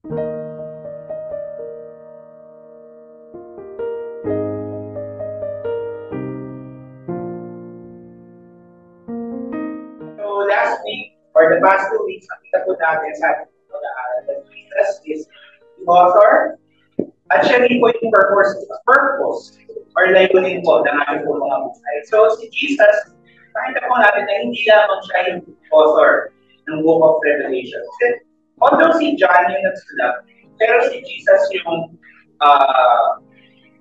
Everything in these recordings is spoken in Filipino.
So last week, or the past 2 weeks, nakita po natin sa ating pag-aaral that Jesus is the author at siya rin po yung purpose or layunin po ng ating po mga buhay. So si Jesus, nakita po natin na hindi lamang siya yung author ng Book of Revelation. Although si John yung nagsulat, pero si Jesus yung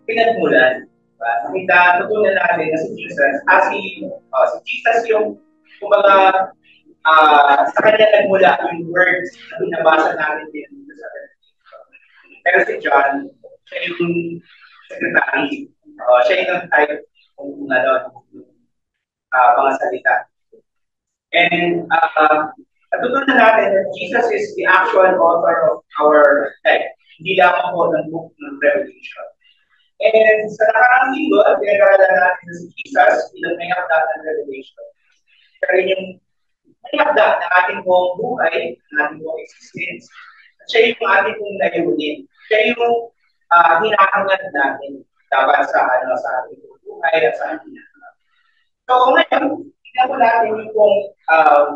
pinagmulan. Nakita, tutunan natin na si Jesus, si Jesus yung, kumbaga, sa kanya nagmula yung words na binabasa natin din sa Revelation. Pero si John, siya yung secretary. Siya yung type ng mga salita. And natutunan natin that Jesus is the actual author of our life. Hindi lamang po ng book ng Revelation. And sa nakaraang linggo, pinag-aralan natin na si Jesus bilang may hagda ng Revelation. Pero yung may hagda ng ating buong buhay, ng ating buong existence, at siya yung ating buong layunin. Siya yung hinahangad natin dapat sa ating buhay at sa ating So ngayon, tignan po natin yung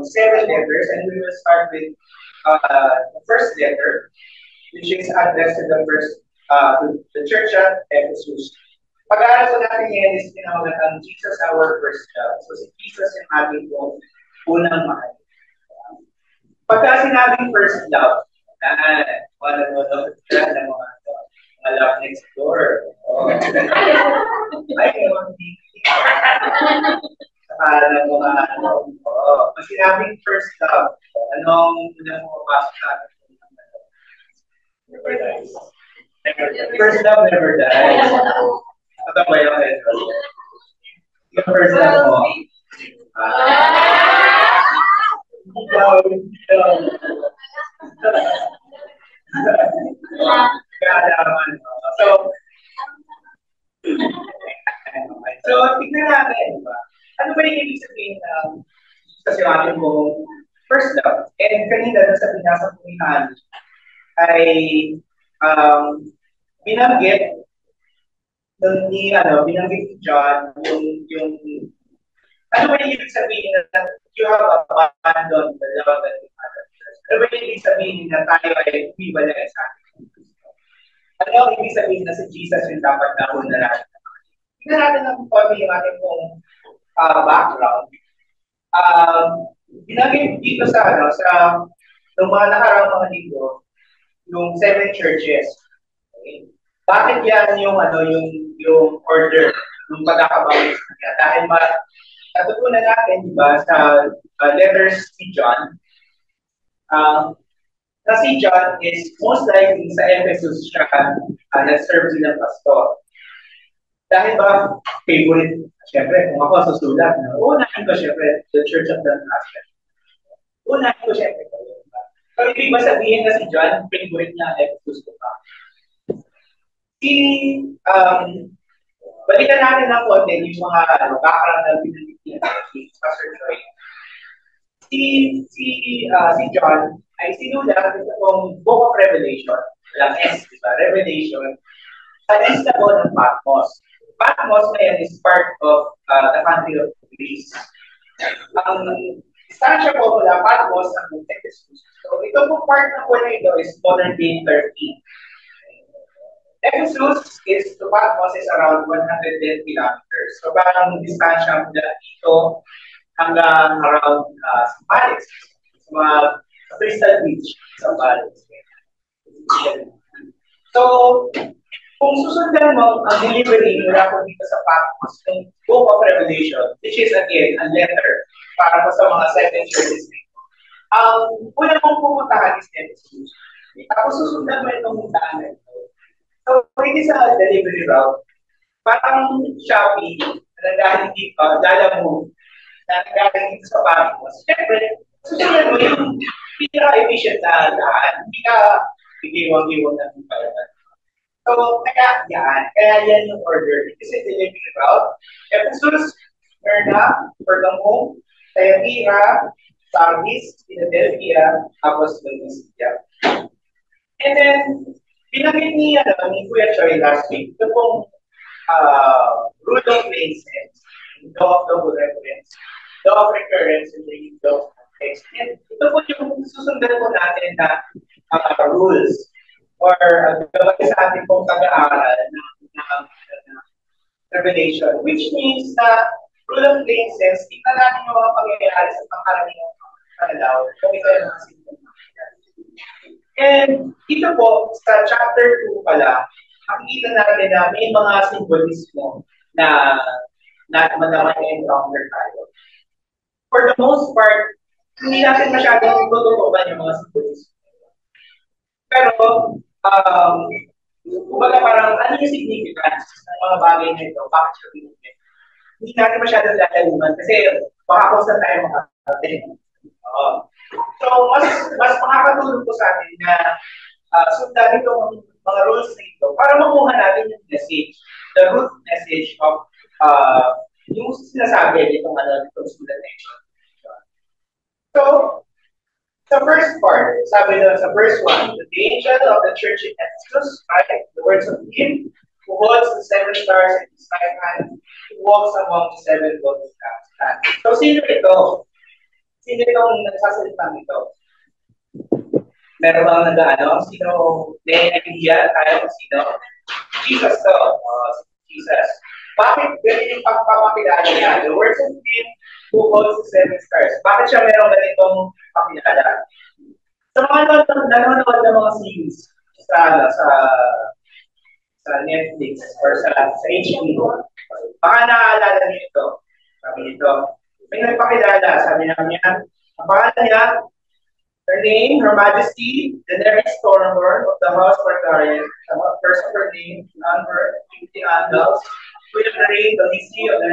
7 letters, and we will start with the first letter, which is addressed to the church at Ephesus. Pag-aaral po natin ngayon is tinawag ang Jesus our first love. So si Jesus yung ating pong unang mahal. Pagka sinabing first love, mga love next door. Ay, pag sinabing first love, anong unang pumapasok sa atin? Never dies. First love never dies. Ito ba yung ito? Yung first love mo? So, tignan natin, ba? Ano ba yung ibig sabihin kasi yung ating mong first love? And kanina, sa pinasa po ay binanggit ni John yung ano ba yung ibig sabihin na you have abandoned the love that you had? Ano ba yung ibig sabihin na tayo ay umibalay sa atin? Ano ang ibig sabihin na si Jesus yung dapat na una natin? Tignan natin ang konti yung ating pong background. Binanggit dito sa mga nakaraang mga libro, yung 7 churches. Okay? Bakit yan yung order ng pagkakabawi sa kanya? Dahil natutunan natin, di ba, sa letters ni John, na si John is most likely sa Ephesus siya nag-serve bilang pastor. Dahil ba, favorite, syempre, kung ako susulat, unahin ko syempre, the Church of the Nation. Unahin ko syempre. So, ibig ba sabihin na si John, favorite niya Ephesus ko pa? Balikan natin ng konti yung mga background na binibigyan ni Pastor Joy. Si John ay sinulat itong Book of Revelation, lang S, diba? Revelation, sa istabo ng Patmos. Patmos na yan is part of the country of Greece. Ang distansya po mula Patmos ang Ephesus. So, ito po part na po na ito is modern day Turkey. Ephesus to Patmos is around 110 kilometers. So, parang distansya mula dito hanggang around Sambales. Sa mga Crystal Beach, Sambales. So, kung susundan mo ang delivery mula po dito sa Patmos, yung Book of Revelation, which is again a letter para po sa mga 7 churches nito. Ang una mong pupuntahan is Ephesus. Tapos susundan mo itong daanan. So, it is a delivery route. Parang Shopee, na nagaling dito, dala mo, na nagaling dito sa Patmos. Siyempre, susundan mo yung pinaka-efficient na daan. Hindi ka bigay-wang-iwang na palaman. So, kaya yan yung order. It is a delivery route. Ephesus, Smyrna, Pergamum, Thyatira, Sardis, Philadelphia, tapos Laodicea. And then, binanggit ni Kuya Choy last week, ito pong rule of places, law of double reference, law of recurrence, and the law of context. And ito po yung susundan po natin na rules or gabay sa ating pong pag-aaral ng Revelation, which means na rule of places, tingnan natin yung mga pangyayari sa pangkaraniwang panalaw kung ito yung mga simple. And dito po, sa chapter 2 pala, makikita natin na may mga symbolismo na encounter tayo. For the most part, hindi natin masyadong tututukan yung mga symbolismo. Pero, kumbaga parang ano yung significance ng mga bagay na ito, bakit siya binigay? Hindi natin masyadong lalaluman kasi baka kung saan tayo makakating. So, mas makakatulong po sa atin na sundan itong mga rules na ito para makuha natin yung message, the root message of yung sinasabi itong sulat na ito. So, the first part, sabi na sa verse 1, the angel of the church in Ephesus, right? The words of him who holds the 7 stars in his right hand, who walks among the 7 golden lampstands. So, sino ito? Sino itong nagsasalita nito? Meron bang nag-ano? Sino? May idea tayo kung sino? Jesus to. Jesus. Bakit ganyan yung pagpapakilala niya? The words of him who holds the 7 stars. Bakit siya meron ganitong pakilala? Sa mga nanonood ng mga series sa Netflix or sa HBO, baka naaalala niyo ito. Sabi nito, may nagpakilala. Sabi niya, ang pangalan niya, her name, Her Majesty, the Daenerys Stormborn of the House Targaryen, the first of her name, number 50 Andals, Queen of the Reign, the Lizzie of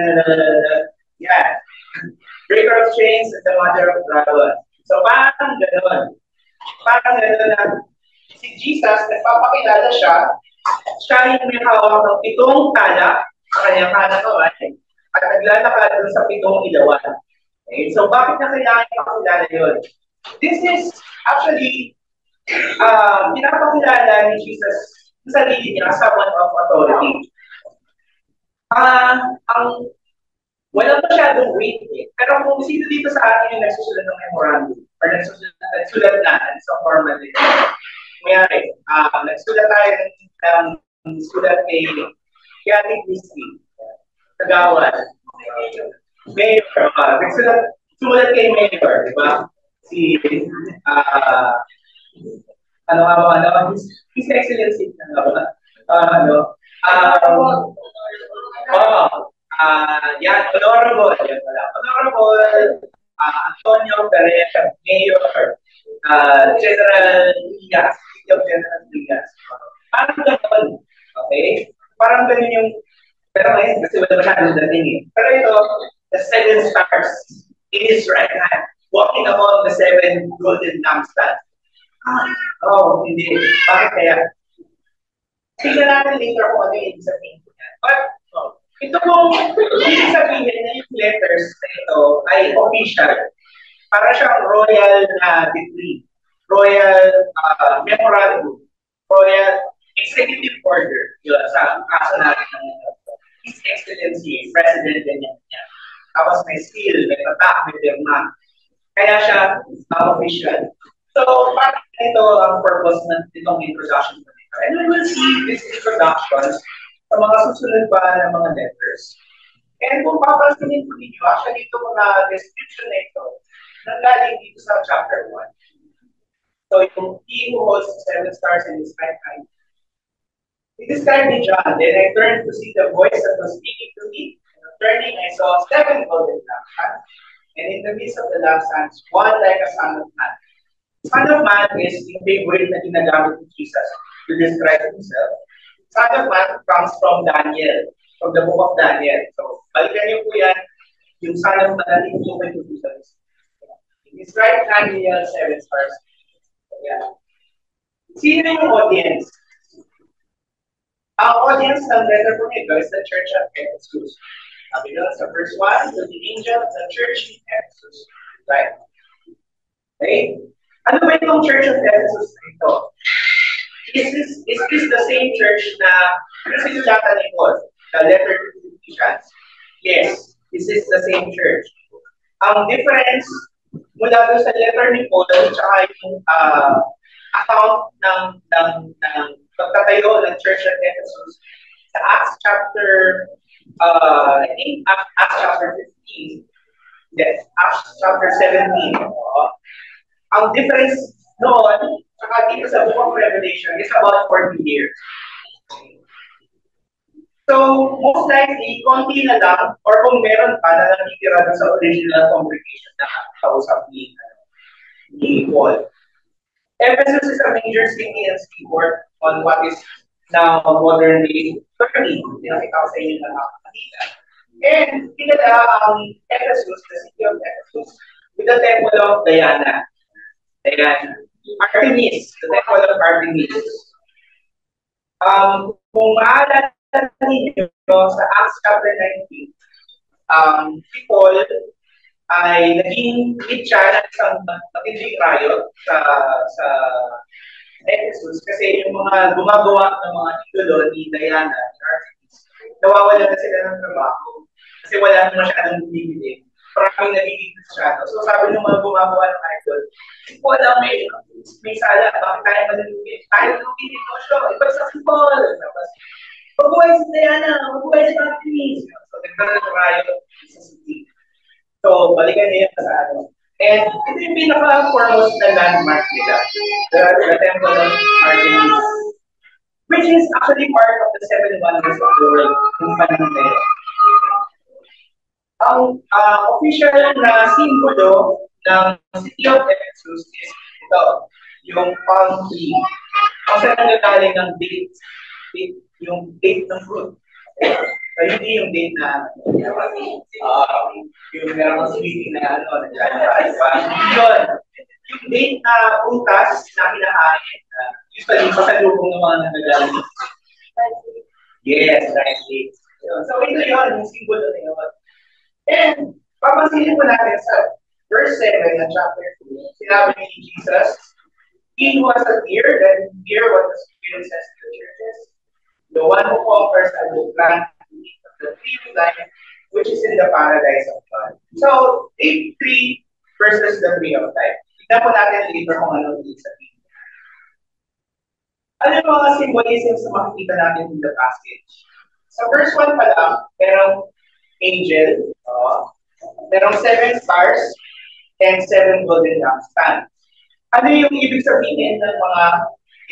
yeah, Breaker of Chains, and the Mother of Dragon. So parang gano'n. Parang gano'n na si Jesus, nagpapakilala siya yung may hawak ng 7 tala sa kanyang kanakawan at naglalakad doon sa 7 ilawan. Okay? So bakit na kailangan ipakilala yun? This is actually pinapakilala ni Jesus sa sarili niya sa one of authority. Walang masyadong weight eh. Pero kung sino dito sa atin yung nagsusulat ng memorandum or nagsulat natin sa format nito. Mayari, nagsulat tayo ng sulat kay Cathy Christie, Kagawan, Mayor, nagsulat kay Mayor, di ba? Si, His Excellency, Honorable Antonio Pereira, Mayor, General Diaz, City of General Diaz. Parang ganun, okay? Parang ganun yung, pero ngayon, kasi wala masyadong dating eh. Pero ito, the 7 stars in his right hand, walking among the 7 golden lampstands. Hindi. Bakit kaya? Tingnan natin later kung ano yung ibig sabihin ko yan. But, ito pong ibig sabihin na yung letters na ito ay official. Para siyang royal decree, royal memorandum, royal executive order. Yun, sa kaso natin ng His Excellency, President ganyan. Tapos may seal, may tatak, may pirma. Kaya siya official. So, parang ito ang purpose nitong introduction ko nito. And we will see these introductions sa mga susunod pa ng mga letters. And kung papansinin po ninyo, actually ito mga description na ito, nanggaling dito sa chapter 1. So, yung he who holds 7 stars in his right hand. He described me John, then I turned to see the voice that was speaking to me. And turning, I saw 7 golden lampstands. And in the midst of the lampstands, one like a son of man. Son of man is yung big word na ginagamit ni Jesus to describe himself. Son of man comes from Daniel, from the book of Daniel. So, balikan niyo po yan, yung son of man na tinutukoy to Jesus. In his right hand, he held 7 stars. Yeah. Sino yung audience? Ang audience ng letter po nito is the Church of Ephesus. Sabi nyo, sa verse 1, the angel of the Church in Ephesus. Right. Okay? Ano ba itong Church of Ephesus na ito? is this the same church na sinulatan ni Paul, the letter to the Ephesians? Yes, this is the same church. Ang difference mula doon sa letter ni Paul at saka yung account ng pagtatayo ng Church of Ephesus sa Acts chapter I think Acts chapter 15, yes, Acts chapter 17. Ang difference noon saka dito sa book of Revelation is about 40 years. So, most likely, konti na lang, or kung meron pa na nakikira sa original congregation na kausap ni Paul. Ephesus is a major city and seaport on what is now modern day Turkey. Pinakita ko sa inyo na nakakakita. And kilala ang Ephesus, the city of Ephesus, with the temple of Diana. Artemis, the temple of Artemis. Kung maalala ninyo sa Acts chapter 19, si Paul ay naging lead siya ng isang matinding riot sa Ephesus kasi yung mga gumagawa ng mga idolo ni Diana, ni Artemis, nawawala na sila ng trabaho kasi wala na masyadong bumibili. Maraming nagiging Kristyano. So sabi ng mga gumagawa ng idol, Paul ang may sala, bakit tayo malulungin? Tayo malulungin dito siya, iba sa si Paul. Tapos, magbuhay si Diana, magbuhay si Artemis. So nagkaroon ng riot sa city. So, balikan niya sa ano. And ito yung pinaka-foremost na landmark nila, the Temple of Artemis, which is actually part of the 7 wonders of the world yung panahon na yun. Ang official na simbolo ng City of Ephesus is ito, yung palm tree. Ang saan nagagaling ng date, yung date ng fruit. Hindi yung date na yung merong sweetie na yun. Yung date na prutas na kinakain, usually pasalubong ng mga nagagaling. Yes, rice dates. So ito yun, yung symbol na yun. And papansinin po natin sa verse 7 ng chapter 2, sinabi ni Jesus, He who has a ear, then hear what the Spirit says to the churches. The one who conquers I will grant the tree of life, which is in the paradise of God. So, 8:3 versus the tree of life. Tignan po natin later kung ano yung sabihin. Ano yung mga symbolisms na makikita natin in the passage? Sa verse 1 pa lang, merong angel, merong 7 stars, and 7 golden lampstands. Ano yung ibig sabihin ng mga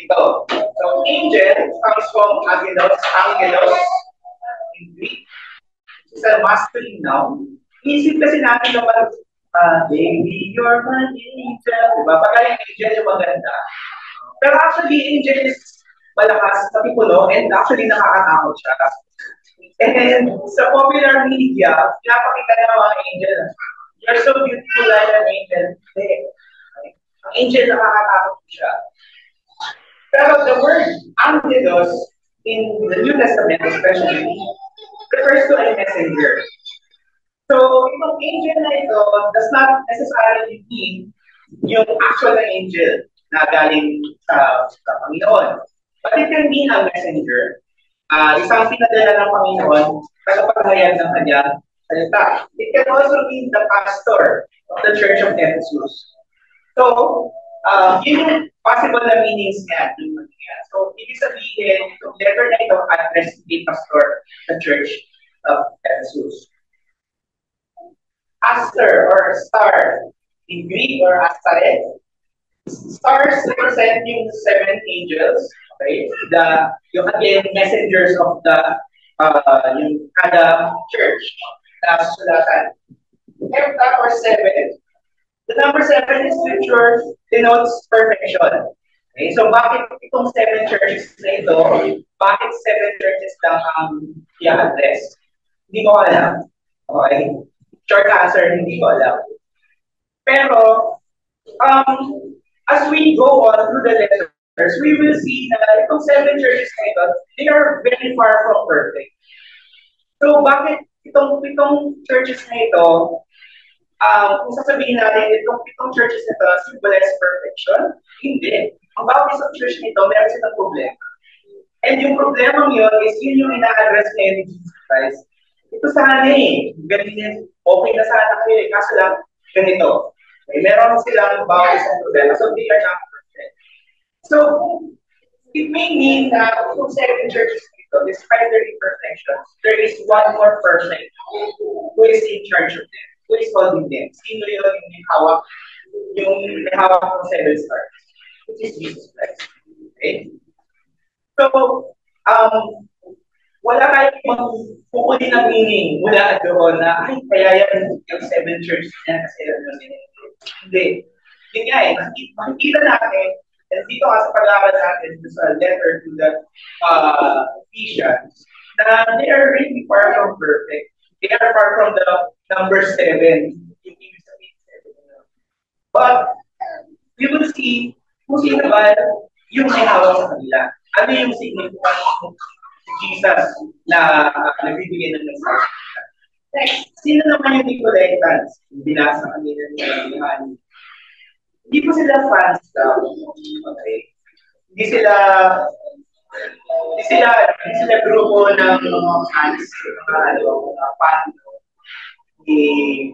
ito? So, angel comes from angelos in Greek. It's a masculine noun. Iisip kasi natin naman, baby, you're my angel. Diba? Pagka yung angel yung maganda. Pero actually, angel is malakas sa pipuno and actually nakakatakot siya. And sa popular media, pinapakita na mga angel. You're so beautiful like an angel. Ang angel nakakatakot siya. Pero the word angelos in the New Testament especially refers to a messenger. So, itong angel na ito does not necessarily mean yung actual na angel na galing sa Panginoon. But it can mean a messenger. Isang pinadala ng Panginoon tagapaghayag ng kanyang salita. It can also mean the pastor of the Church of Ephesus. So, yun yung possible na meanings niya. So, ibig sabihin, itong letter na ito address the pastor of the Church of Ephesus. Aster or star in Greek or astaret. Stars represent yung 7 angels, okay? Yung again messengers of the yung kada church na susulatan. Hepta or 7. The number 7 in scripture denotes perfection. Okay? So bakit itong 7 churches na ito? Bakit 7 churches lang ang i-address? Hindi ko alam. Okay? Short answer, hindi ko alam. Pero, as we go on through the letters, we will see na itong 7 churches na ito, they are very far from perfect. So, bakit itong churches na ito, kung sasabihin natin, itong churches nito, symbolize perfection, hindi. Ang bawat isang church nito, meron silang problema. And yung problema yun is yun yung ina-address ngayon ni Jesus Christ. Ito sana ganyan, okay na sana kayo kaso lang, ganito. Meron silang bawat isang problema, so they are not perfect. So, it may mean na kung seven churches dito, despite their imperfections, there is one more perfect who is in charge of them, who is holding them. Sino yun yung may hawak ng seven stars, which is Jesus Christ. Okay? So, wala tayong kukunin ng meaning mula doon na, ay, kaya yung seven churches na kasi hindi. Yun nga makikita natin, and dito nga sa pag-aaral natin sa letter to the Ephesians, na they are really far from perfect. They are far from the number 7. Yung ibig sabihin 7. But, we will see kung sino ba yung may hawak sa kanila. Ano yung significance ng Jesus na nagbibigay ng mensahe? Next, sino naman yung Nicolaitans? Binasa kanila ni Hani. Hindi po sila fans daw. Okay. Hindi sila grupo ng mga fans, mga fan ni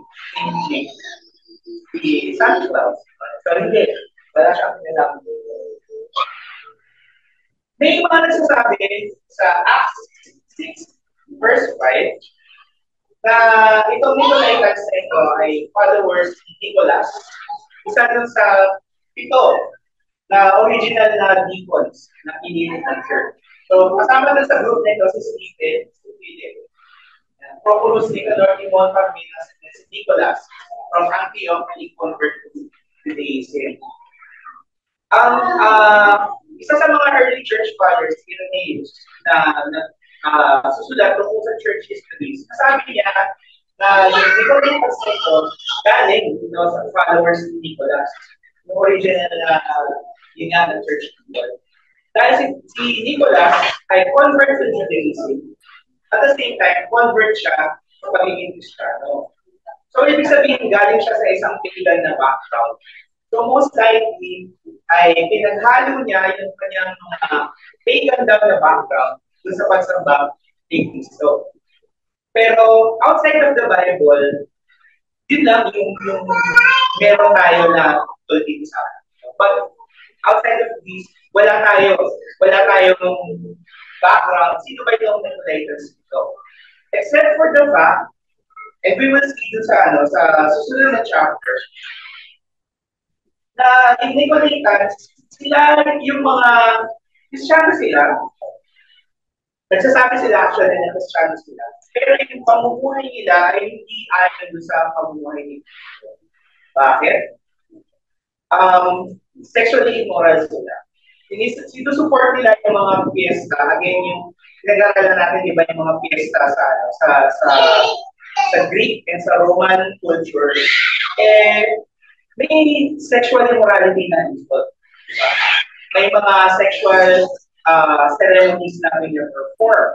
Santa Claus. So hindi, wala siyang pinalaman. May mga nagsasabi sa Acts 6, verse 5, na itong Nicolaitans na ito ay followers ni Nicholas. Isa dun sa ito na original na deacons na pinili ng church. So, kasama dun sa group na ito si Stephen, Prochorus, Nicanor, Timon, Parmenas, and si Nicholas from Antioch and convert to Judaism. Isa sa mga early church fathers, Irenaeus, na susulat tungkol sa church histories, sabi niya na yung Nicolaitans na ito galing sa followers ni Nicholas. Yung original yun nga ng church people. Dahil si Nicholas ay convert to Judaism. At the same time, convert siya sa pagiging Kristiyano. So, ibig sabihin, galing siya sa isang pagan na background. So, most likely, ay pinaghalo niya yung kanyang pagan daw na background dun sa pagsamba ni Cristo. Pero, outside of the Bible, yun lang yung meron tayo na tungkol dito sa atin. But, outside of this, wala tayong background. Sino ba yung Nicolaitans dito? Except for the fact, and we will see dun sa susunod na chapter, na yung Nicolaitans, sila yung mga Kristiyano sila. Nagsasabi sila actually na Kristiyano sila. Pero yung pamumuhay nila ay hindi ayon sa pamumuhay nila. Bakit? Sexually immoral sila. Sinusupport nila yung mga fiesta. Again, yung pinag-aaralan natin, di ba, yung mga fiesta sa Greek and sa Roman culture. May sexual immorality na dito. Diba? May mga sexual ceremonies na pinag-perform.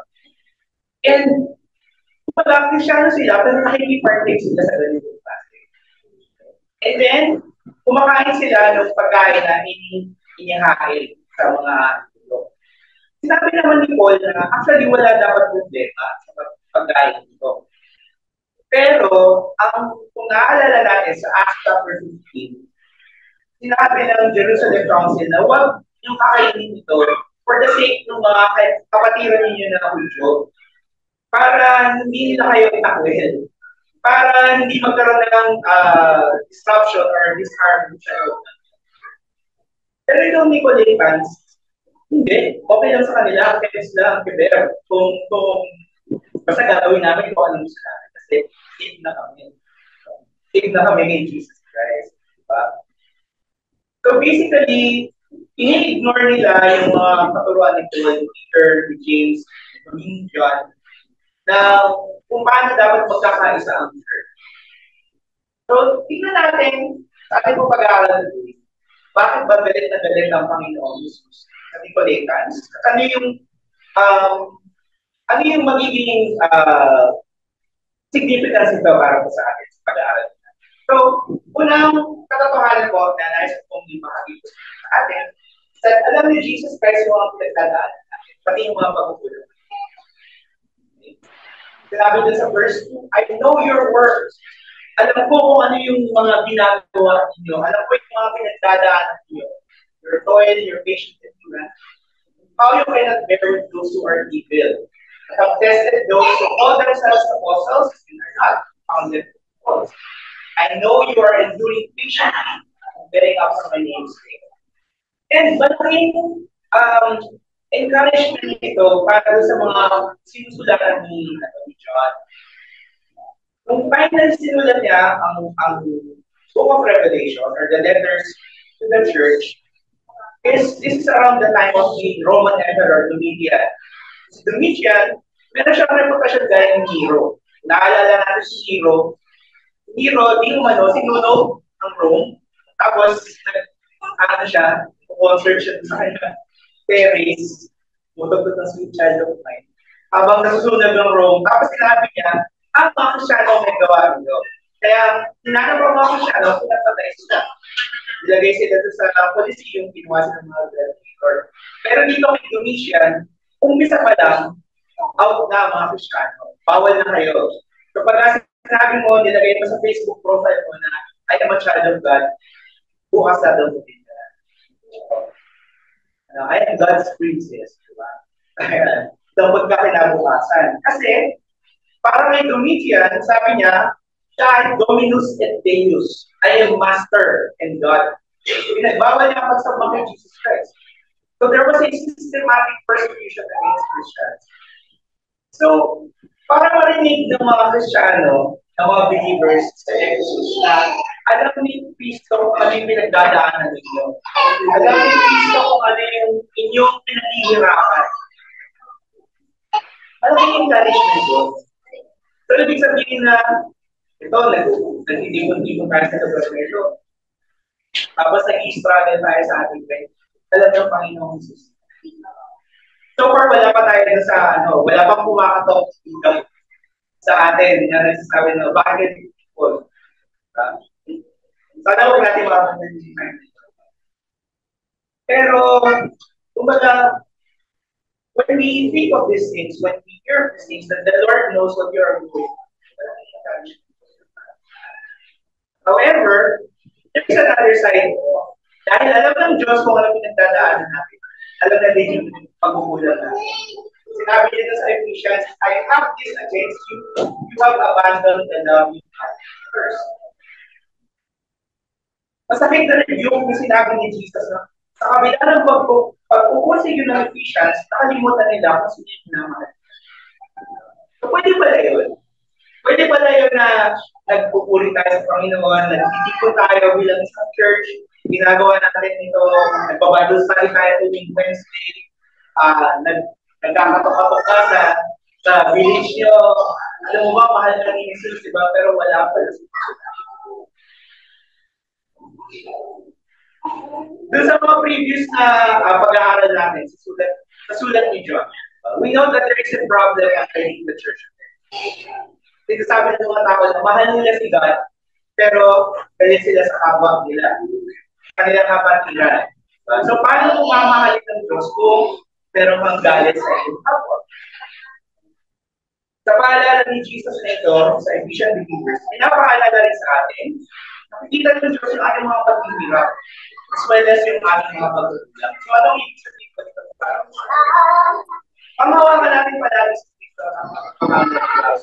And kumbaga, Kristiyano sila, pero nakikipart-take sila sa ganitong klase. And then, kumakain sila ng pagkain na inihain sa mga ilo. Sinabi naman ni Paul na actually wala dapat problema sa pagkain ito. Pero, kung naaalala natin sa Acts chapter 15, sinabi ng Jerusalem Council na huwag yung kakainin ito for the sake ng mga kapatiran ninyo na Hudyo, para hindi nila kayo itakwil, para hindi magkaroon ng disruption or disharmony sa loob. Pero itong Nicolaitans, hindi. Okay lang sa kanila, kaya sila ang kiber. Kung basta gagawin namin kung anong gusto namin. Kasi save na kami. Save na kami ni Jesus Christ. Diba? So basically, ini-ignore nila yung mga katuruan ni Paul, ni Peter, ni James, ni John, na kung paano dapat magkakaisa ang church. So, tingnan natin sa ating pag-aaral today, bakit ba galit na galit ang Panginoon Jesus sa Nicolaitans? At ano yung magiging significance ito para sa atin sa pag-aaral natin? So, unang katotohanan ko na nais kong ibahagi ko sa atin, sa alam ni Jesus Christ yung mga pinagdadaanan natin, pati yung mga pagkukulang. Sinabi din sa verse 2, I know your works. Alam ko kung ano yung mga ginagawa ninyo. Alam ko yung mga pinagdadaanan ninyo. Your toil, your patience, endurance. How you cannot bear those who are evil. I have tested those who call themselves apostles and are not founded false. I know you are enduring patiently and bearing up for my name's sake. And malaking encouragement ito para sa mga sinusulatan ni John. Nung final sinulat niya ang Book of Revelation or the letters to the church, this is around the time of the Roman Emperor Domitian. Si Domitian, meron siyang reputasyon gaya ni Nero. Naalala natin si Nero. Nero, di umano, sinunog ang Rome. Tapos, concert siya sa kanya. Terrace, mutog ng sweet child of mine. Habang nasusunod ng Rome, tapos sinabi niya, ang mga Kristyano may gawa nyo. Kaya, hinanap ang mga Kristyano, pinapatay sila. Ilagay sila sa Coliseum, ginawa sila ng mga gladiator. Pero dito kay Domitian, umpisa pa lang, out na mga Kristyano. Bawal na kayo. So pag sinabi mo, nilagay mo sa Facebook profile mo na I am a child of God, bukas na daw mo din. I am God's princess. Diba? Dapat ka kinabukasan. Kasi, para kay Domitian, sabi niya, siya ay Dominus et Deus. I am Master and God. Pinagbawal niya ang pagsama kay Jesus Christ. So there was a systematic persecution against Christians. So, para marinig ng mga Kristiyano, ng mga believers sa Jesus na alam ni Kristo kung ano yung pinagdadaanan ninyo. Alam ni Kristo kung ano yung inyong pinaghihirapan. Alam mo yung encouragement doon? So, ibig sabihin na ito, nagtitipon-tipon tayo sa lugar na ito. Tapos nag-i-struggle tayo sa ating faith. Alam ng Panginoong Jesus. So far, wala pa tayo sa, wala pang kumakatok sa atin na nagsasabi na, bakit people? Sana huwag natin makapunta. Pero, kumbaga, when we think of these things, when we hear of these things, that the Lord knows what you are doing. However, there's another side. Dahil alam ng Diyos kung ano pinagdadaanan natin. Alam na din yung pagkukulang natin. Sinabi nito sa Ephesians, I have this against you. You have abandoned the love you had first. Masakit na rin yung sinabi ni Jesus na sa kabila ng pagpupursige ng Ephesians, nakalimutan nila kung sino yung minamahal. So, pwede pala yun. Pwede pala yun na nagpupuri tayo sa Panginoon, nagtitipon tayo bilang isang church, ginagawa natin ito, nagbabadol study tayo tuwing Wednesday, nagkakatok-katok ka sa village nyo. Alam mo ba, mahal ka ni Jesus, diba? Pero wala pala sa doon sa mga previous na pag-aaral natin sa sulat ni John, we know that there is a problem underneath the church. Kasi sabi ng mga tao na mahal nila si God, pero galit sila sa kapwa nila. Kanilang kapatiran. So, paano kung mamahalin ng Diyos kung meron kang galit sa iyong kapwa? Sa paalala ni Jesus na ito, sa Ephesians believers, pinapaalala rin sa atin, nakikita ng Diyos yung ating mga paghihirap, as well as yung ating mga pagkukulang. So, anong ibig sabihin ko dito? Panghawakan natin palagi sa Kristo ang panghawakan.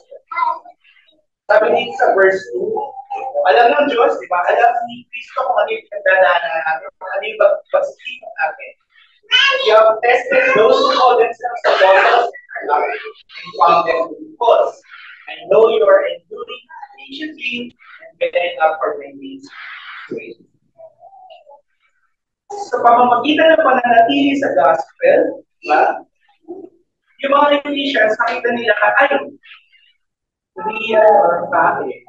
Sabi dito sa verse 2, alam ng Diyos, di ba? Alam ni Kristo kung ano yung pagdadaanan natin, kung ano yung pagsisikap natin. You have tested those who call themselves apostles and found them to be false. I know you are enduring patiently and bearing up for my needs. Sa pamamagitan ng pananatili sa gospel, diba? Yung mga Ephesians, nakita nila, ay, real or fake.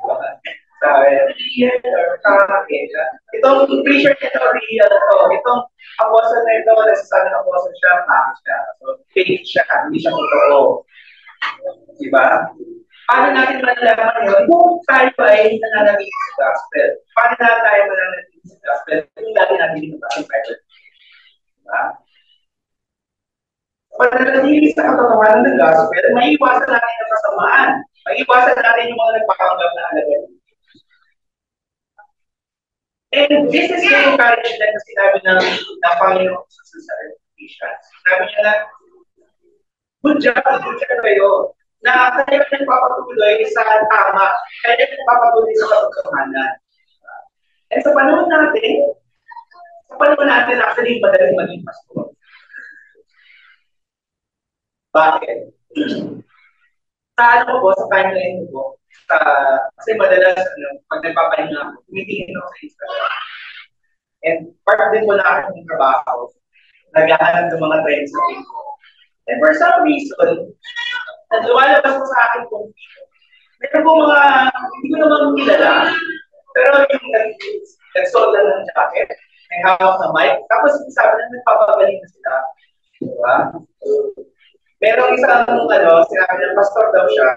Real or fake. Itong Christian ito, real ito. Itong apostle na ito, nasasabi ng apostle siya, fake siya. So, fake siya, hindi siya totoo. Diba? Paano natin malalaman yun? Kung tayo ay nananatili sa gospel. Paano na tayo mananatili sa gospel? Kung lagi natin binabasa ang Bible. Diba? Pananatili sa katotohanan ng gospel, maiiwasan natin ang kasamaan. Maiiwasan natin yung mga nagpapanggap na alagad. And this is the encouragement na sinabi ng Panginoon sa Ephesians. Sinabi niya na, good job kayo, na kayo nagpapatuloy sa tama, kayo nagpapatuloy sa katotohanan. And sa panahon natin, actually, madaling maging pastor. Bakit? Sa ano ko, sa timeline ko, kasi madalas, pag nagpapahinga ako, tumitingin ako sa Instagram. And part din ko na ako ng trabaho, naghahanap ng mga trends sa Facebook. And for some reason, lumalabas ko sa akin kung meron po mga, hindi ko naman kilala, pero yung nag-sold lang ng jacket, may hawak na mic, tapos sabi na nagpapagaling na sila. Diba? Merong isang, sinabi ng pastor daw siya,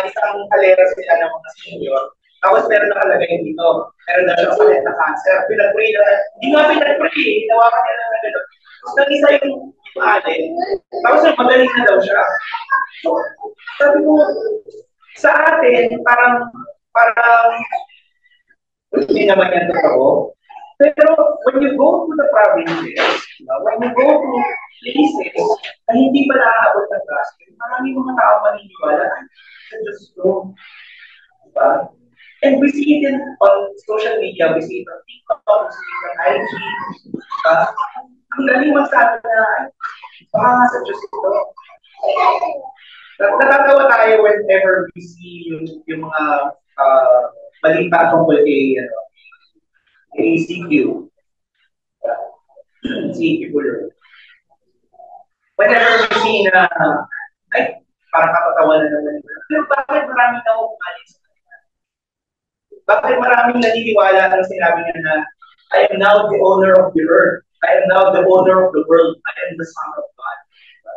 isang kalera sila ng mga senior, tapos meron nakalagay dito, meron daw siyang sakit na cancer, pinag-pray na, hindi nga pinag-pray, hinawakan niya na gano'n. Tapos nag-isa yung alin, tapos magaling na daw siya. So, sabi ko, sa atin, parang, hindi naman yan totoo. Pero when you go to the provinces, when you go to places na hindi pa naaabot ng gospel, maraming mga tao maniniwala sa Diyos ko. Diba? And we see it on social media, we see it on TikTok, we see it on IG. Diba? Ang galing magsabi na, baka nga sa Diyos ko. Natatawa tayo whenever we see yung mga balita tungkol kay CQ. CQ Bulo. Whenever we see na, ay, parang kapatawa na naman. Pero bakit maraming na umalis? Bakit maraming naniniwala ang sinabi niya na, I am now the owner of the earth. I am now the owner of the world. I am the son of God.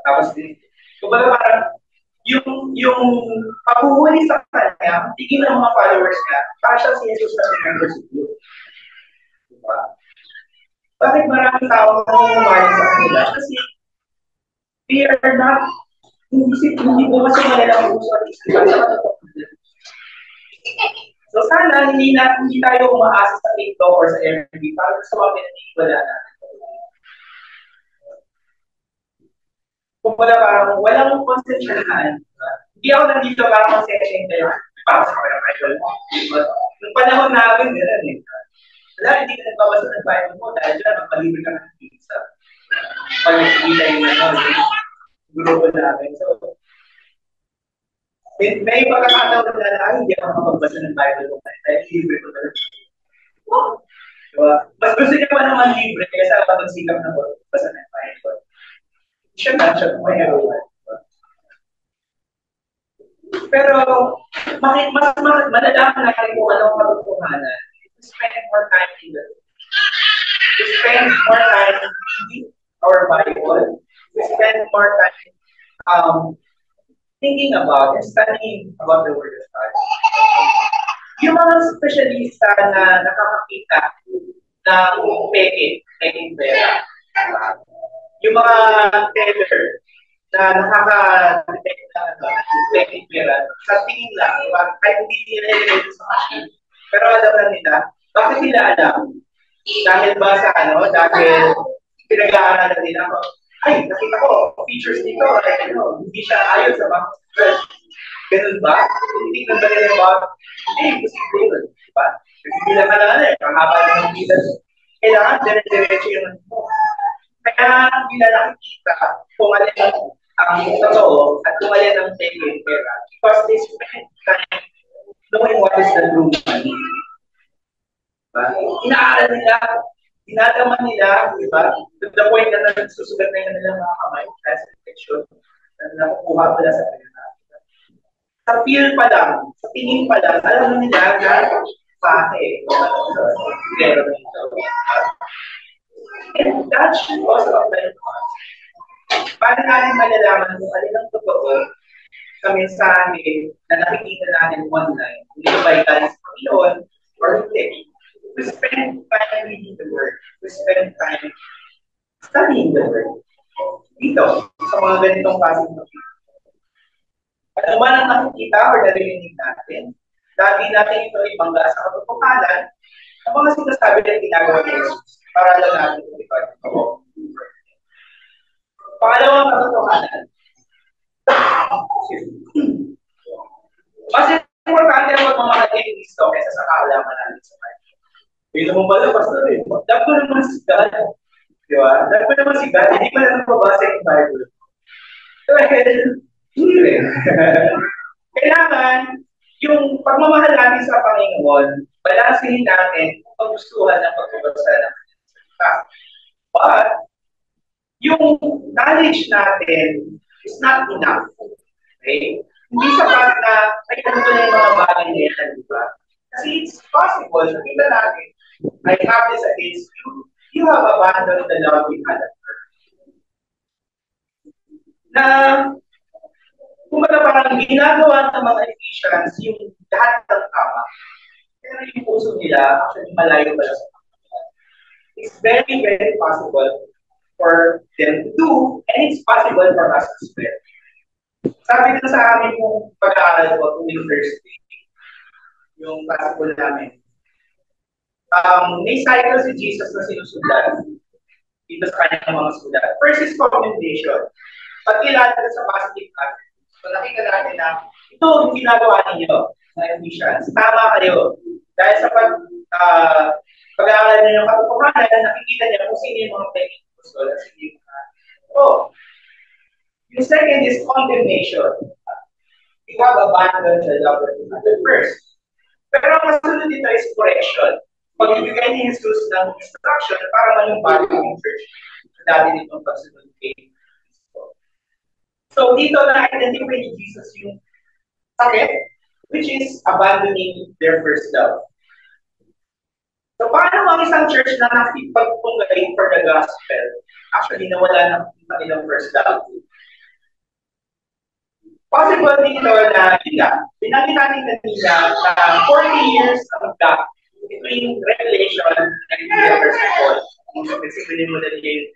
Tapos din, kumbaga parang, yung paghuhuli sa kanya, tigil ng mga followers niya, para siya si Jesus na remember si Diyo. Diba? Bakit maraming tao naniniwala sa kanila? Kasi we are not, hindi po kasi malalang puso at isipan sa katotohanan. So sana hindi tayo umaasa sa TikTok or sa FB para sa mga pinaniwala natin. Kung parang walang konsensyahan. Hindi ako nandito para konsensyahan kayo. Para sa mga Bible mo. Nung panahon namin, gano'n eh. Wala, hindi ka nagbabasa ng Bible mo dahil dyan, magpalibre ka ng pizza. Pag nakikita yung grupo namin. So, may pagkakataon na hindi ako makapagbasa ng Bible ko dahil libre ko na rin. Diba? Mas gusto niya pa naman libre kaysa magsigap na basa ng Bible. Siya may ewan. Pero, mas malalaman natin kung anong katotohanan. To spend more time in the to spend more time reading our Bible, to spend more time thinking about and studying about the Word of God. Yung mga specialista na nakakakita ng peking pera, yung mga teller na nakaka-detect ng peking pera, sa tingin lang, kahit hindi nila nilagay sa machine, pero alam na nila, bakit nila alam? Dahil ba sa dahil pinag-aaralan nila ako, ay, nakita ko, features nito, hindi siya ayon sa mga ganun ba? Hindi ka ba nila ba? Hindi, posible yun, diba? Kasi bilang kahaba na yung bilang, kailangan dire-diretso yung mo. Kaya bila nakikita kung alin ang totoo at kung alin ang fake pera. Because they spend time knowing what is the true money. Diba? Inaaral nila, dinadaman nila, diba? To the point na nagsusugat na yung kanilang mga kamay, as infection, na nakukuha pala sa kanila. Sa feel pa lang, sa tingin pa lang, alam nila na pake, pero nito. And that should also apply to us. Paano natin malalaman kung alin ang totoo sa mensahe na nakikita natin online, hindi ba galing sa Panginoon or hindi. We spend time reading the Word. We spend time studying the Word. Dito, sa mga ganitong klaseng topic. Ano man ang nakikita or narinig natin, lagi natin ito ibangga sa katotohanan ang mga sinasabi na ginagawa ni Jesus para lang natin ito ipag-ito. Pangalawang katotohanan. Mas importante ang pagmamahal kay Kristo kaysa sa kaalaman natin sa Kanya. Hindi naman pala, Pastor, dapat ko naman si God. Di ba? Dapat ko naman si God, hindi ko na nababasa yung Bible. Hindi rin. Kailangan, yung pagmamahal natin sa Panginoon, balansihin natin kung paggustuhan ng pagbabasa ng salita. But, yung knowledge natin is not enough. Okay? Hindi sapat na ay ganito na yung mga bagay na yan, di ba? Kasi it's possible, nakita natin, I have this against you, you have abandoned the love we had at first. Na, kumbaga parang ginagawa ng mga Ephesians yung lahat ng tama. Pero yung puso nila, actually malayo pala sa Panginoon. It's very, very possible for them to do, and it's possible for us as well. Sabi ko sa amin kung pag-aaral ko kung yung first day, yung classical namin, may cycle si Jesus na sinusundan dito sa kanyang mga sulat. First is commendation. Pagkilala sa positive attitude. So nakita natin na ito yung ginagawa ninyo mga Ephesians. Tama kayo. Dahil sa pag-aaral ninyo ng katotohanan, nakikita niya kung sino yung mga pwedeng apostol at sino yung mga yung second is condemnation. You have abandoned the love of the first. Pero ang masunod dito is correction. Pagbibigay ni Jesus ng instruction para manumbalik yung church sa dati nitong pagsunod kay Cristo. So dito na-identify ni Jesus yung sakit, which is abandoning their first love. So paano ang isang church na nakipagpunggay for the gospel, actually nawala ng kanilang first love? Possible dito na binali natin kanina na 40 years of gap between Revelation and the verse of Paul. Kung specifically mo na yung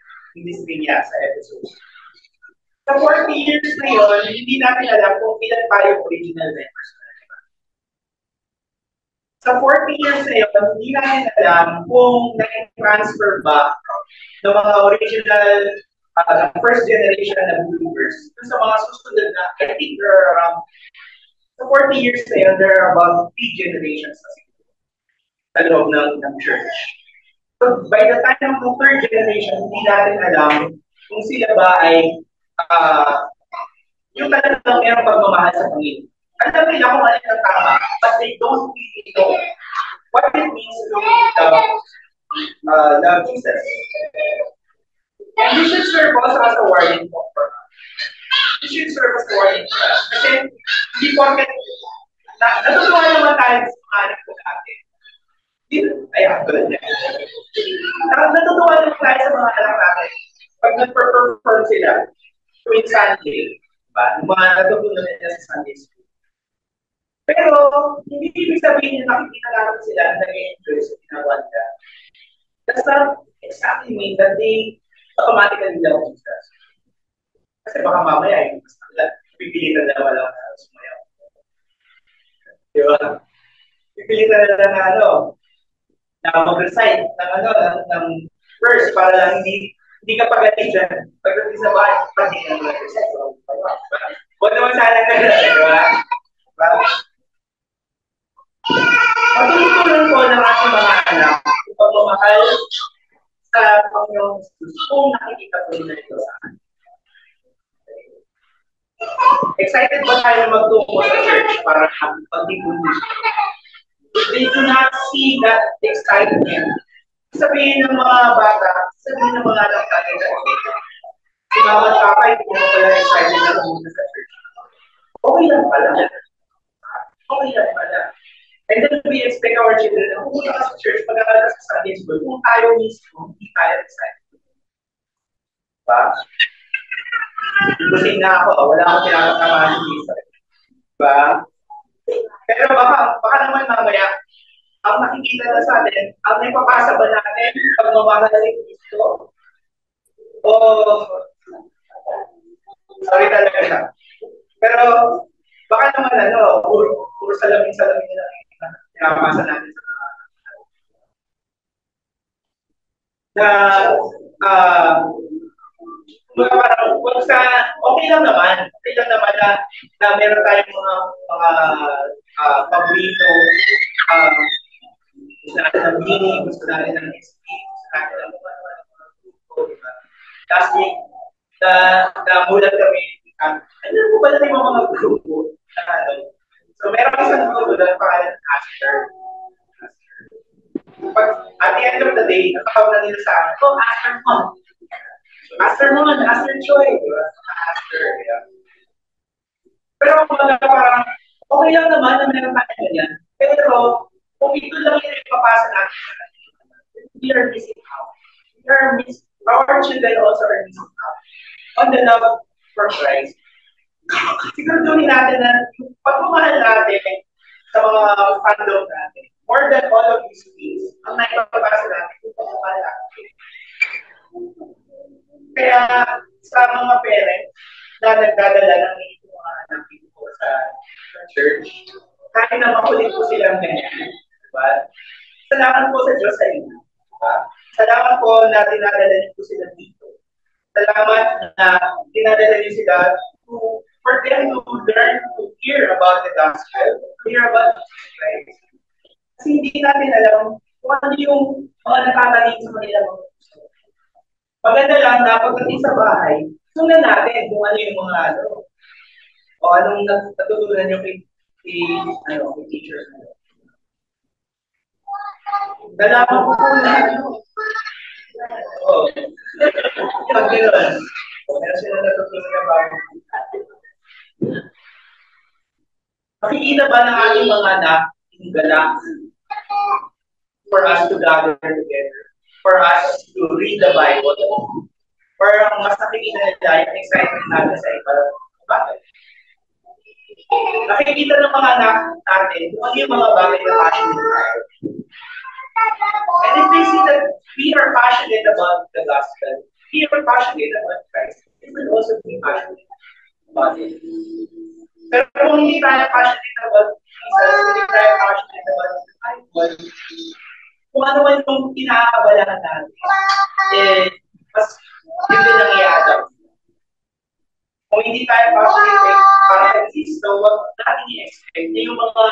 history niya sa episode. Sa 40 years na yun, hindi natin alam kung ilan pa yung original members. Sa 40 years na yun, hindi natin alam kung nag-transfer ba ng mga original first generation na believers. Sa mga susunod na, I think there are around, sa 40 years na yun, there are about 3 generations na siguro sa loob ng church. So, by the time ng third generation, hindi natin alam kung sila ba ay yung talagang mayroong pagmamahal sa Panginoon. Alam nila kung ano yung tama, but they don't really know what it means to love Jesus. And this should serve us as a warning for us. This should serve as a warning for us. Kasi, hindi porket, natutuwa naman tayo sa mga anak ko natin. Natutuwa naman tayo sa mga anak natin. Pag nag-perform sila, tuwing Sunday, diba? Yung mga natutunan nila sa Sunday school. Pero, hindi ibig sabihin na nakikita natin sila na nag-enjoy sa ginagawa nila. Does not exactly mean that they automatically love Jesus. Kasi baka mamaya yung pipilitan na wala na sumayaw. Di ba? Pipilitan na na mag-recite ng verse para lang hindi ka pagaling dyan. Pagdating sa bahay, pati na mag-recite. Huwag naman sana ka na, di ba? Matulungan po ng ating mga anak yung pagmamahal sa Panginoong Jesus kung nakikita po nila ito sa akin. Excited ba tayo magtungo sa church para pag-ibuli? They do not see that excitement. Sabihin ng mga bata, sabihin ng mga anak natin, si mama at papa, hindi mo pala excited na pumunta sa church. Okay lang pala. Okay lang pala. And then we expect our children na pumunta ka sa church, pag-aaral sa Sunday school, kung tayo mismo, hindi tayo excited. Diba? Kusing na ako, wala akong pinakasamahan ng Jesus. Diba? Pero baka naman mamaya, ang nakikita na sa atin, ang may papasa ba natin pag mababa si Kristo? O, sorry talaga siya. Pero, baka naman puro salamin-salamin na pinapasa natin sa na parang okay lang naman na meron tayong mga paborito, gusto natin ng mini, gusto natin ng SP, gusto natin ng mga grupo, diba? Last week, namulat kami, ano po ba natin yung mga grupo? So, meron isang grupo na pangalan Aster. At the end of the day, nakakaw na nila sa akin, Aster mo. Aster mo, Aster Choi. Diba? Aster, yeah. Pero parang, okay lang naman na meron tayo ganyan. Pero, kung ito lang yung ipapasa natin, we are missing out. Our children also are missing out on the love for Christ. Siguraduhin natin na yung pagmamahal natin sa mga fandom natin, more than all of these things, ang naipapasa natin yung pagmamahal natin. Kaya sa mga parents na nagdadala ng mga anak ko sa church, kahit na makulit po silang ganyan, diba? Salamat po sa Diyos sa inyo. Diba? Salamat po na dinadala niyo po sila dito. Salamat na dinadala niyo sila for them to learn to hear about the gospel, to hear about Jesus Christ. Kasi hindi natin alam kung ano yung mga nakataling sa kanila mga gusto. Maganda lang na pagdating sa bahay, sunan natin kung ano yung mga o anong natutunan nyo kay teacher. Nalaman ko po na pag gano'n, meron sila natutunan na bago. Makikita ba ng ating mga anak yung galak for us to gather together, for us to read the Bible, or mas nakikita nila yung excitement natin sa iba? Bakit? Nakikita ng mga anak natin kung ano yung mga bagay na passionate tayo. And if they see that we are passionate about the gospel, we are passionate about Christ, they will also be passionate about it. Pero kung hindi tayo passionate about Jesus, hindi tayo passionate about the Bible, kung ano man yung pinakabalahan natin, mas hindi lang i-adapt. Kung hindi tayo passionate para kay Kristo, wag natin i-expect na yung mga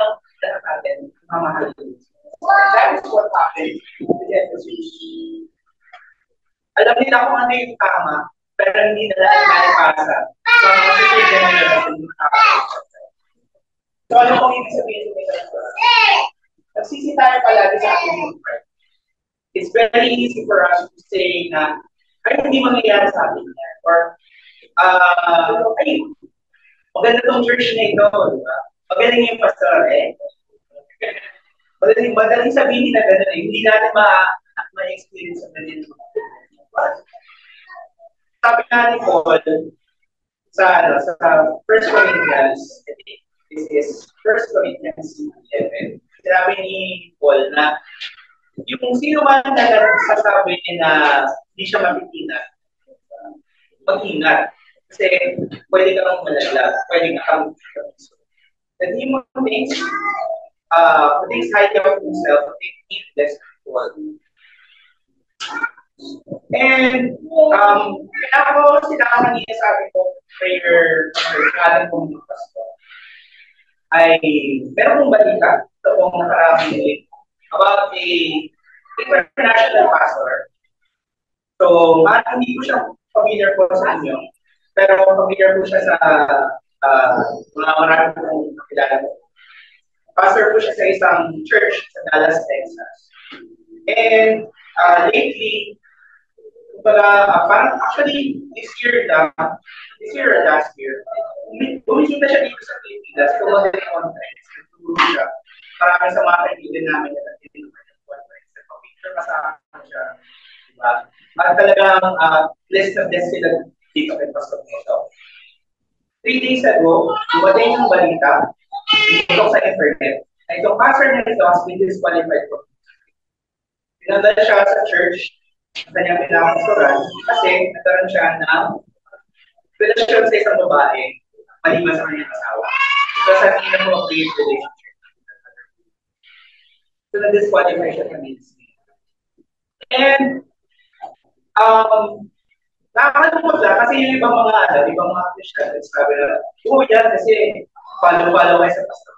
lahat natin, mamahalin. That is what happened with Ephesus. Alam nila kung ano yung tama, pero hindi nila naipasa sa mga susunod na so, ano kung ibig sabihin sa mga nagsisi tayo palagi sa ating mga friend. It's very easy for us to say na ay hindi mangyayari sa atin yan. Or, ay, maganda tong church na ito, diba? Magaling yung pastor, Madaling sabihin na gano'n hindi natin ma-experience ang ganyan. Sabi nga ni Paul sa 1 Corinthians, this is 1 Corinthians 11. Sinabi ni Paul na yung sino man na nagsasabi na hindi siya mapitinat, mag-ingat. Kasi pwede kang malaglag, pwede kang and he thinks highly of himself, they keep less control. And kaya ako sila kanina sabi ko, prayer, kalan kong pastor, ay meron kong balita sa kong nakaraang about a international pastor. So, hindi ko siya familiar po sa inyo, pero familiar po siya sa mga marami kong kakilala ko. Pastor po siya sa isang church sa Dallas, Texas. And lately, parang actually this year or last year, bumisita siya dito sa Pilipinas, tumagay conference, nagturo siya. Marami sa mga kaibigan namin na nagtitulungan ng conference. Nagpa-picture kasama siya. Diba? At talagang blessed na blessed sila dito kay Pastor Neto. 3 days ago, dumating yung balita ito sa internet, na itong pastor na ito has been disqualified from pinadala siya sa church, sa kanyang pinakapastoran, kasi nagkaroon siya ng relasyon sa isang babae, maliban sa kanyang asawa. So, sa inappropriate relationship. So, na-disqualify siya from ministry. And, nakakalungkot lang kasi yung ibang mga Christian, sabi na, yan kasi follow kayo sa pastor.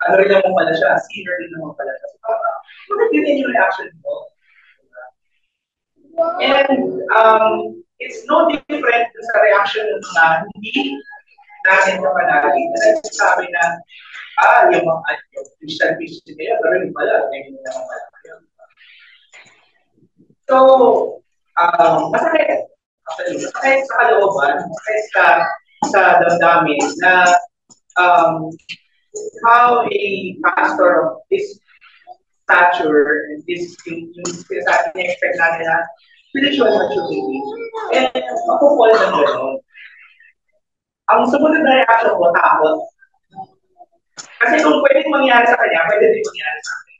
Ano rin naman pala siya, sinner rin naman pala siya. So, bakit yun yung reaction mo? And, it's no different sa reaction na hindi natin kapanalig. Na sabi na, yung mga Christian kayo, pero hindi pala, hindi naman pala. So, masakit sa kalooban, masakit sa damdamin na how a pastor of this stature, this in-expect natin na spiritual maturity, and mapupol ng gano'n. Ang sumunod na reaction ko, takot. Kasi kung pwedeng mangyari sa kanya, pwede din mangyari sa akin.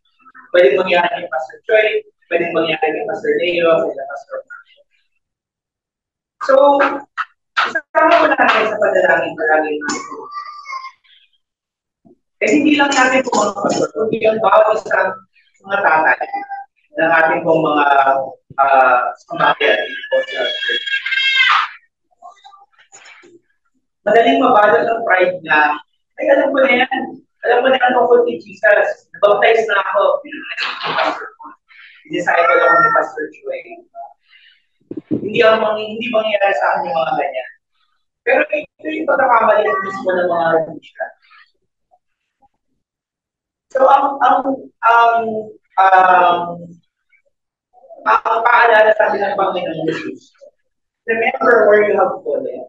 Pwedeng mangyari kay Pastor Choi, pwedeng mangyari kay Pastor Leo, kay Pastor Marcio. So, isama ko natin sa panalangin palaging natin. Eh, hindi lang natin po mga pastor, kundi ang bawat isang mga tatay ng ating pong mga samayan o sa church. Madaling mabalot ng pride na, ay, alam ko na yan. Alam mo na yan tungkol kay Jesus. Nabaptize na ako. Disciple ako ni Pastor Chue. Hindi mangyayari sa akin yung mga ganyan. Pero ito yung pagkakamali mismo ng mga religion. So, ang paalala sa atin ng Panginoon Jesus, remember where you have fallen.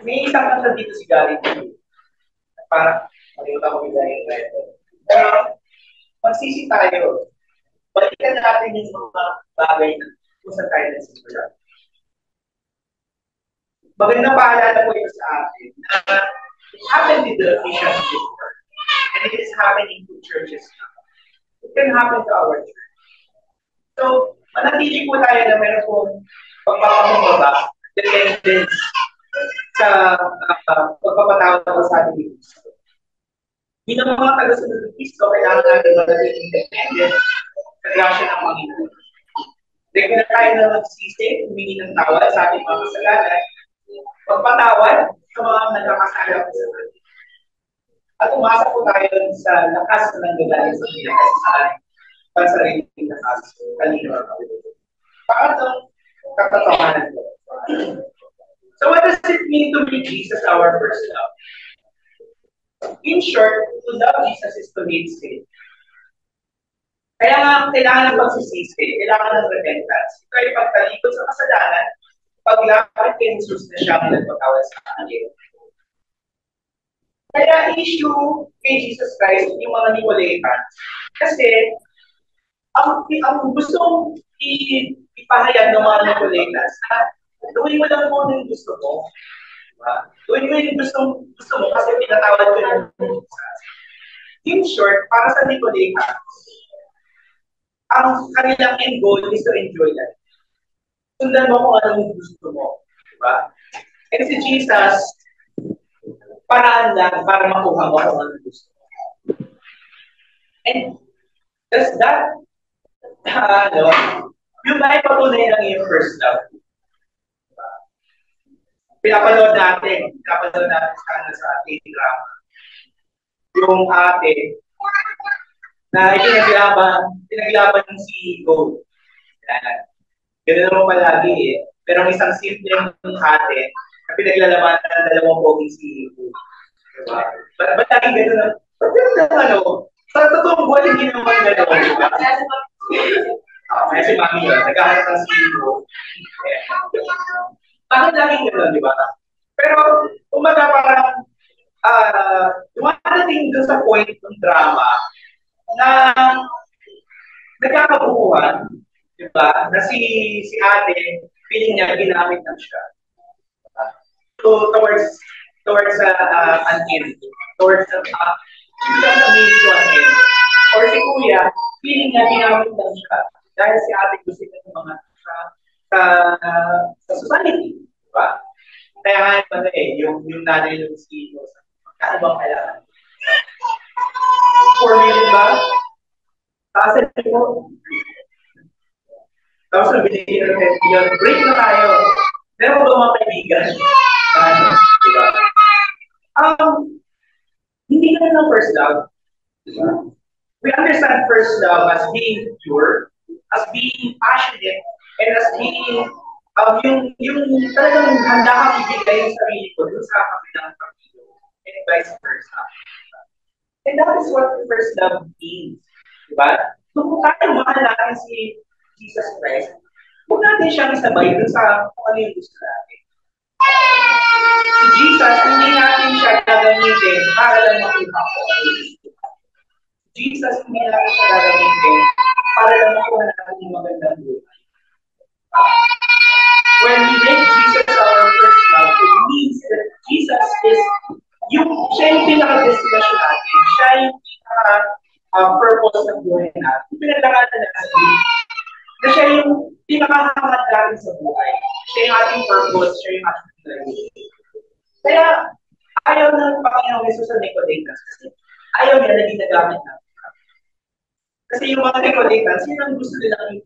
May isang kanta dito si Gary T. Parang, malimutan ko bigla yung reto. Magsisi tayo. Balikan natin yung mga bagay na kung saan tayo nagsimula. Magandang paalala po ito sa atin na it happened with the Ephesians before. And it is happening to churches now. It can happen to our church. So, manatili po tayo na meron pong pagpapakumbaba, dependence sa pagpapatawad ko sa ating Kristo. Bilang mga tagasunod ng Kristo, kailangan natin manatili independent sa grasya ng Panginoon. Dahil na tayo na magsisi, humingi ng tawad sa ating mga kasalanan, pagpatawad sa mga nagkakasala po sa atin. At umasa po tayo sa lakas na nanggagaling sa Pilipinas kasi sa ating pansariling lakas kanina. Pangatong katotohanan ko. So what does it mean to make Jesus our first love? In short, to love Jesus is to hate sin. Kaya nga, kailangan ng pagsisisi, kailangan ng repentance. Ito ay pagtalikod sa kasalanan, paglapit kay Jesus na siya ang nagpatawad sa atin. Kaya issue kay Jesus Christ yung mga Nicolaitans. Kasi, ang gustong ipahayag ng mga Nicolaitans na gawin mo lang mo yung gusto mo. Diba? Gawin mo yung gusto mo kasi pinatawad ko ng Jesus. In short, para sa Nicolaitans, ang kanilang end goal is to enjoy life. Sundan mo kung anong gusto mo. Diba? And si Jesus, paraan lang para makuha mo kung anong gusto mo. And does that, yung naipatunay lang yung first love. Pinapanood natin sana sa ating drama. Yung ate, na pinaglaban ng CEO. Yan. Ganun naman palagi eh. Pero ang isang simpleng ate, na pinaglalaban ng dalawang poging CEO. Diba? Ba't lagi ganun na? Ba't ganun sa totoong buwan, hindi naman ganun. Diba? Kaya si Mami yun, nagkahanap ng CEO. Bakit laging ganun, di ba? Pero, umaga parang, dumarating doon sa point ng drama na nagkakabukuhan, di ba? Na si ate, feeling niya, ginamit na siya. So, towards towards an end, towards a means to an end. Or si Kuya, feeling niya ginamit lang siya dahil si ate gusto niya ng mga sa, sa society. Diba? Kaya nga yung, yung nanay ng sino, ano bang kailangan? For me, diba? Kasi ko, tapos nabili ng yun, break na tayo. Meron ba mga kaibigan? Diba? Hindi ka ng first love. Diba? We understand first love as being pure, as being passionate, and as being yung talagang handa kang ibigay yung sarili ko dun sa kabilang pag-ibig, and vice versa. And that is what first love means. Diba? So kung tayo mahal natin si Jesus Christ, huwag natin siyang isabay dun sa kung ano yung gusto natin. Si Jesus, hindi natin siya gagamitin para lang makuha ko ang gusto. Jesus, hindi natin siya gagamitin para lang makuha natin yung magandang buhay. When we make Jesus our first love, it means that Jesus is siya yung pinaka-destination natin. Siya yung pinaka-purpose ng buhay natin. Pinagdakalan natin na siya yung pinaka-hangat natin sa buhay. Siya yung ating purpose, siya yung ating life. Kaya, ayaw ng Panginoong Jesus sa Nicodemus. Kasi ayaw niya na ginagamit natin. Kasi yung mga Nicodemus, yun ang gusto nilang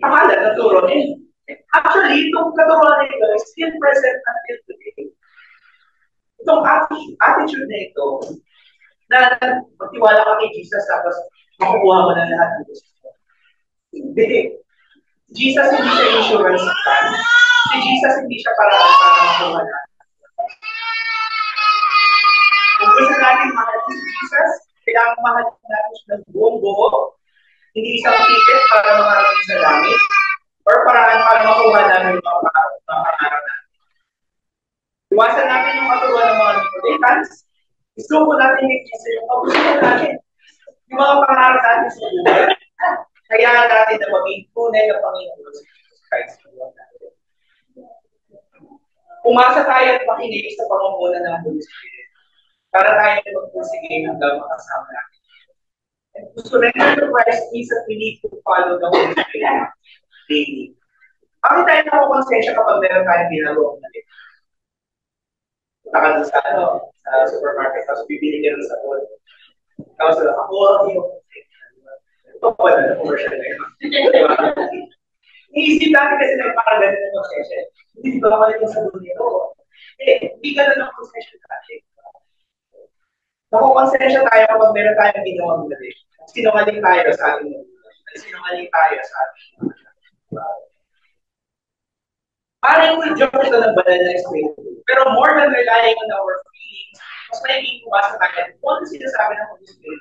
pangalan na turo. Actually, itong katuruan nito is still present until today. Itong attitude na ito, na magtiwala ka kay Jesus tapos makukuha mo na lahat ng gusto mo. Hindi. Jesus hindi siya insurance plan. Si Jesus hindi siya para makuha natin. Kung gusto natin mahalin si Jesus, kailangan mahalin natin siya ng buong buo. Hindi isang ticket para makarating sa langit or paraan para makuha namin yung mga pangarap natin. Iwasan natin yung katuruan ng mga Nicodemus. Isuko natin yung Jesus yung kagustuhan natin. Yung mga pangarap natin sa buhay. Kaya natin na maging tunay na Panginoon sa Jesus Christ. Umasa tayo at makinig sa pamumuno ng Holy Spirit para tayo magpusigay hanggang makasama natin. And to surrender to Christ means that we need to follow the Holy Spirit daily. Bakit tayo nakukonsensya kapag meron tayong ginagawang mali? Punta ka doon sa supermarket, tapos bibili ka doon sa mall. Tapos ako ang iyong konsensya. Ito po na commercial na yun. Iisip natin kasi parang ganun ng konsensya. Hindi ba ako ito sa dunia? Hindi ka na ng konsensya natin. Nakukonsensya tayo kapag meron tayong ginawang mali. Sinungaling tayo sa ating mga. Sinungaling tayo sa ating mga. Parang will joke ito ng banal na Espiritu. Pero more than relying on our feelings, mas maiging kumasa tayo kung ano sinasabi ng Holy Spirit.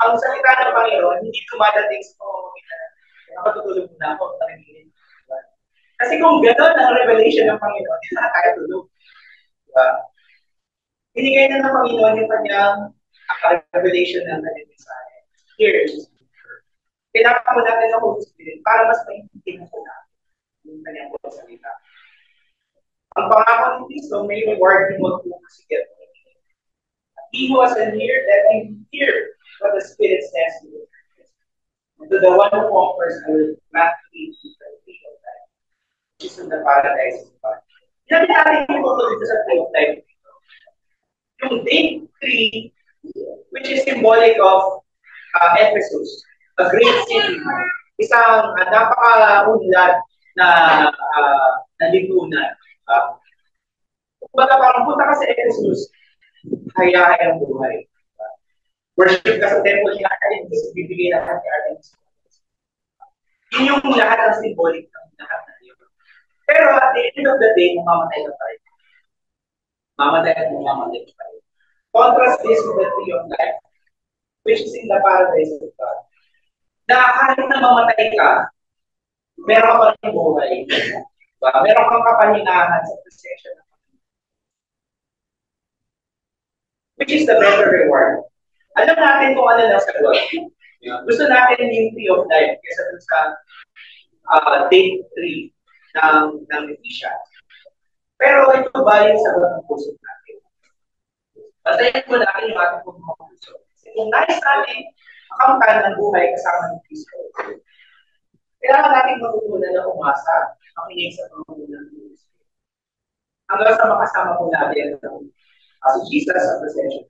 Ang salita ng Panginoon, hindi dumadating sa pamamagitan. Nakatutulog na ako, narinig. Kasi kung gano'n ang revelation ng Panginoon, hindi na tayo tulog. Diba? Binigay na ng Panginoon yung kanyang revelation ng kanyang mensahe. Here is kailangan mo natin ng Holy Spirit para mas maintindihan ko na yung kanyang salita. Ang pangako ng Kristo, may reward din mo kung masigat. He who has an ear, let him hear what the Spirit says to you. And to the one who conquers, I will not leave you the way of life, which is in the paradise of God. Sinabi natin yung photo dito sa play of life. Yung day 3, which is symbolic of Ephesus, a great city, isang napaka-unlad na lipunan. Kumbaga parang punta ka sa Ephesus, hayaan ang buhay. Worship ka sa temple ni Artemis, bibigay na ka ni Artemis. Yun yung lahat ng symbolic ng lahat na yun. Pero at the end of the day, mamamatay ka tayo. Mamatay at mamamatay ka tayo. Contrast this with the tree of life, which is in the paradise of God. Na kahit na mamatay ka, meron ka pa rin buhay. Diba? Meron kang kapahingahan sa presensya ng Panginoon. Which is the better reward. Alam natin kung ano lang sa God. Gusto natin yung tree of life kaysa dun sa date 3 ng Ephesians. Pero ito ba yung sagot ng puso natin? Patayin mo natin yung ating mga puso. Kung nais natin makamtan ng buhay kasama ng Kristo, kailangan natin matutunan na umasa, makinig sa pangunguna ng Kristo. Hanggang sa makasama po natin si Jesus sa presensya.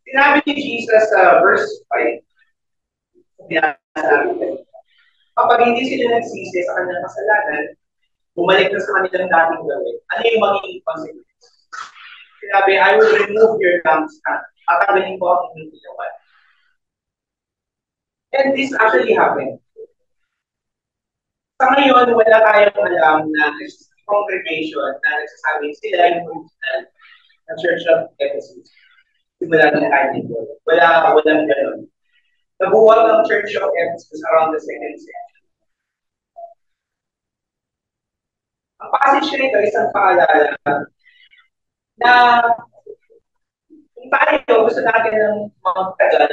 Sinabi ni Jesus sa verse 5, kapag hindi sila nagsisi sa kanilang kasalanan, bumalik na sa kanilang dating gawin, ano yung magiging consequence? Sinabi, I will remove your lampstand. Tatanggalin ko ang inyong ilawan. And this actually happened. Sa ngayon, wala tayong alam na congregation na nagsasabi sila yung original na Church of Ephesus. Simula ng time nito. Walang gano'n. Nabuwag ang Church of Ephesus around the 2nd century. Ang passage nito isang paalala na kung tayo gusto natin ng magtagal,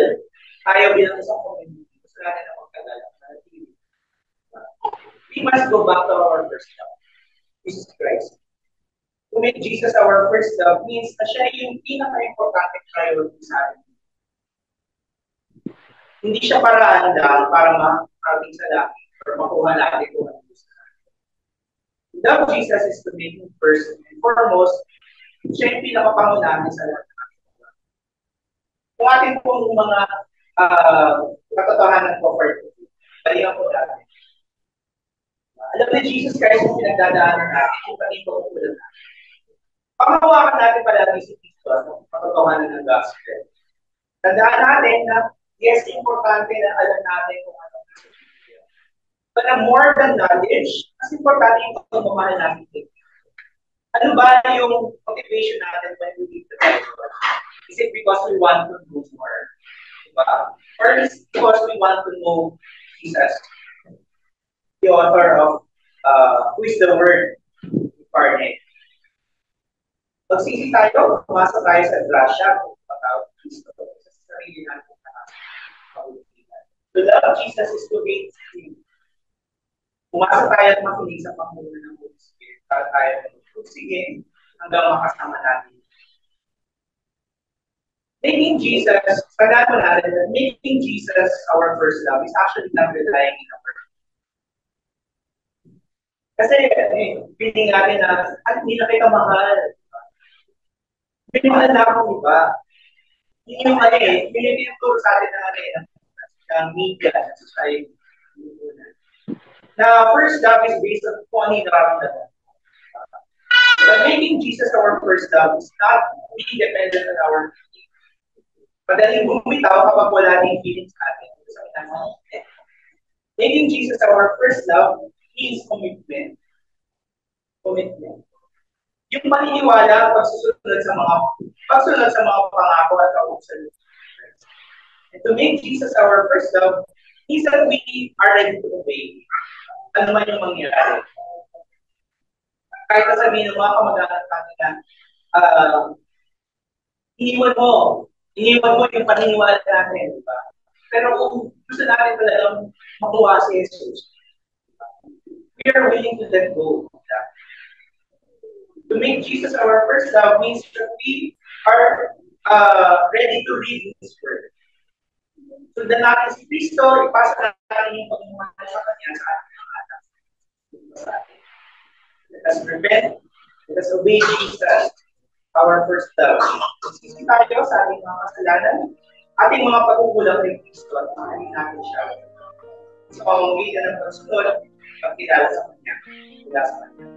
tayo bilang isang community, gusto natin ng magtagal. We must go back to our first love, Jesus Christ. To make Jesus our first love means na siya yung pinaka-importante priority sa atin. Hindi siya paraan lang para makarating sa langit or makuha natin kung ano gusto natin. Love Jesus is to make him first and foremost, siya yung pinakapangunahin sa lahat. Kung atin pong mga katotohanan ko for balikan ko dati. Alam ni Jesus Christ yung pinagdadaanan natin, yung patito ko ulan natin. Panghawakan natin palagi si Kristo at katotohanan ng gospel. Tandaan natin na yes, importante na alam natin kung ano ang nasa Biblia. But more than knowledge, mas importante yung pagmamahal natin. Ano ba yung motivation natin when we read the Bible? Is it because we want to know more? Diba? Or is it because we want to know Jesus? The author of who is the Word incarnate. Magsisi tayo, pumasa tayo sa grasya kung patawag Kristo sa sarili natin na kaulutan. To love Jesus is to hate Him. Pumasa tayo at makinig sa pangunguna ng Holy Spirit para tayo sige hanggang makasama natin. Making Jesus, tandaan mo natin, making Jesus our first love is actually not relying in our kasi, feeling natin na, hindi na kita mahal. Hindi mahal na akong iba. Hindi yung yun yung tinuturo sa atin ng media, ng society. Na first love is based on kung ano yung nararamdaman. But making Jesus our first love is not being dependent on our feelings. Madaling bumitaw kapag wala din feelings natin. Making Jesus our first love is commitment. Commitment. Yung paniniwala pagsunod sa mga pangako at kautusan. And to make Jesus our first love means that we are ready to obey. Ano man yung mangyayari. Kahit sabihin ng mga kamag-anak natin na iniwan mo yung paniniwala natin, diba? Pero kung gusto natin talagang makuha si Jesus, we are willing to let go of that. To make Jesus our first love means that we are ready to read His Word. So na natin si Kristo, ipasa natin yung pagmamahal sa Kanya sa ating mga anak. Let us repent, let us obey Jesus, our first love. Sisi tayo sa ating mga kasalanan, ating mga pagkukulang kay Kristo at mahalin natin siya. Sa pamamagitan ng pagsunod, pagkilala sa Kanya. Kila sa Kanya.